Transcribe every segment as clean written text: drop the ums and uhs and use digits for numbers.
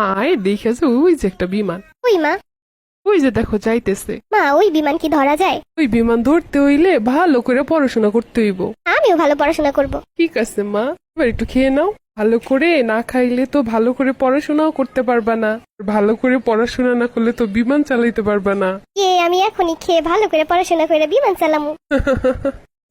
আয় দেখেছো ওই যে একটা বিমান, ওই মা, ওই যে দেখো যাইতেছে। মা ওই বিমান কি ধরা যায়? ওই বিমান ধরতে হইলে ভালো করে পড়াশোনা করতে হইব। আমিও ভালো পড়াশোনা করব। ঠিক আছে মা, এবার একটু খেয়ে নাও। ভালো করে না খাইলে তো ভালো করে পড়াশোনাও করতে পারবা না, ভালো করে পড়াশোনা না করলে তো বিমান চালাইতে পারবা না। আমি এখনই খেয়ে ভালো করে পড়াশোনা করে বিমান চালামু।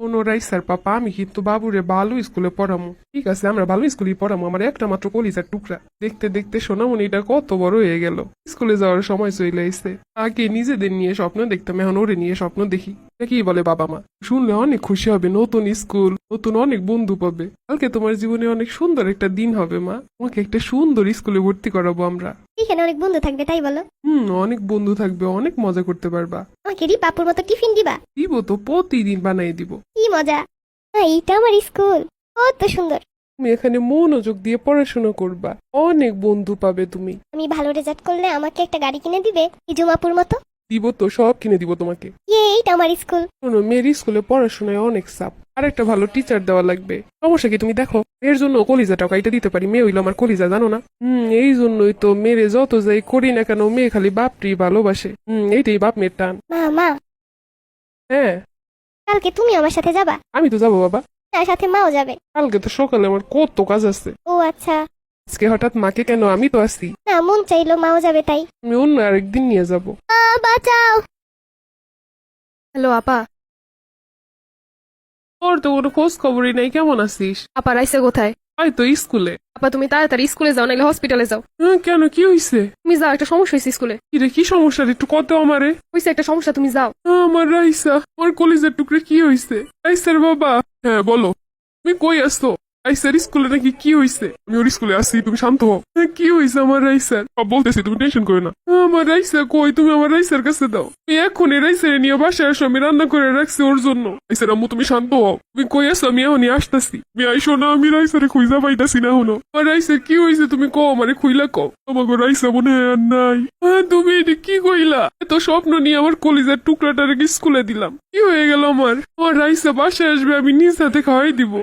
ওনরাই স্যার পাপা, আমি কিন্তু বাবুরে ভালো স্কুলে পড়ামু। ঠিক আছে, আমরা ভালো স্কুলেই পড়ামু। আমার একটা মাত্র কলিজার টুকরা। দেখতে দেখতে সোনামণিটা কত বড় হয়ে গেল, স্কুলে যাওয়ার সময় চলে আইছে। আগে নিজেদের নিয়ে স্বপ্ন দেখতাম, এখন ওরে নিয়ে স্বপ্ন দেখি। কি বলে বাবা মা, শুনলে অনেক খুশি হবে। নতুন স্কুল, নতুন অনেক বন্ধু পাবে। কালকে তোমার জীবনে অনেক সুন্দর একটা দিন হবে মা। তোমাকে একটা সুন্দর স্কুলে ভর্তি করাবো আমরা। এখানে অনেক বন্ধু থাকবে তাই বলো? অনেক বন্ধু থাকবে, অনেক মজা করতে পারবা। আমাকে রিপাপুর মতো টিফিন দিবা? দিব তো, প্রতিদিন বানাই দিব। কি মজা! এইটা আমার স্কুল, কত সুন্দর। তুমি এখানে মনোযোগ দিয়ে পড়াশোনা করবা, অনেক বন্ধু পাবে তুমি। আমি ভালো রেজাল্ট করলে আমাকে একটা গাড়ি কিনে দিবে ইজুমাপুর মতো? দিব তো, সব কিনে দিব তোমাকে। এইটা আমার স্কুল। শোনো, মেয়ের স্কুলে পড়াশোনায় অনেক চাপ, আর একটা ভালো টিচার দেওয়া লাগবে। সমস্যা কি তুমি দেখো, এর জন্য কলিজাটাও কাইটা দিতে পারি। মেয়ে হইলো আমার কলিজা, জানো না? এই জন্যই তো মেরে যত যাই করি না কেন, মেয়ে খালি বাপটি ভালোবাসে। এইটাই বাপ মেয়ের টান। মা, হ্যাঁ, কালকে তুমি আমার সাথে যাবা? আমি তো যাবো বাবা। তার সাথে মাও যাবে? কালকে তো সকালে আমার কত কাজ আছে। ও আচ্ছা। আজকে হঠাৎ মাকে কেন, আমি তো আসি। না, মন চাইলো মাও যাবে তাই। আমি অন্য আরেকদিন নিয়ে যাব। বাঁচাও। হ্যালো আপা। তোর তো কোনো খোঁজ খবরই নাই, কেমন আছিস? আপা রাইসে কোথায়? হয়তো স্কুলে। আপা তুমি তাড়াতাড়ি স্কুলে যাও, নাহলে হসপিটালে যাও। কেন, কি হইছে? তুমি যাও, একটা সমস্যা হয়েছে স্কুলে। কিরে, কি সমস্যা রে? একটু কত আমারে। হয়েছে একটা সমস্যা, তুমি যাও। আমার রাইসা, আমার কলিজার টুকরে, কি হইছে? রাইসার বাবা। হ্যাঁ বলো, তুমি কই আসছো? রাইসার স্কুলে নাকি কি হইছে? আমি ওর স্কুলে আসি, তুমি শান্ত হও। কি হইছে আমার রাইসার? সব বলতেছি, তুমি টেনশন করো না। আমার রাইসা কই? তুমি আমার রাইসার কাছে দাও। তুমি এখনই রাইসারে নিয়ে বাসায় আসো, আমি রান্না করে রাখছি ওর জন্য। রাইসার আম্মু, তুমি শান্ত হও। তুমি কই আসো? আমি এখনই আসতেছি। তুমি আইসো না, আমি রাইসারে খুঁজা পাইতাছি না হলো। আমার রাইসার কি হইছে তুমি কও, আমারে খুইলা কও। আমাকে রাইসা মনে হয় আর নাই। তুমি এটি কি কইলা? এত স্বপ্ন নিয়ে আমার কলিজার টুকরাটারে স্কুলে দিলাম, কি হয়ে গেল আমার? আমার রাইসা বাসায় আসবে, আমি নিজ হাতে খাওয়াই দিব।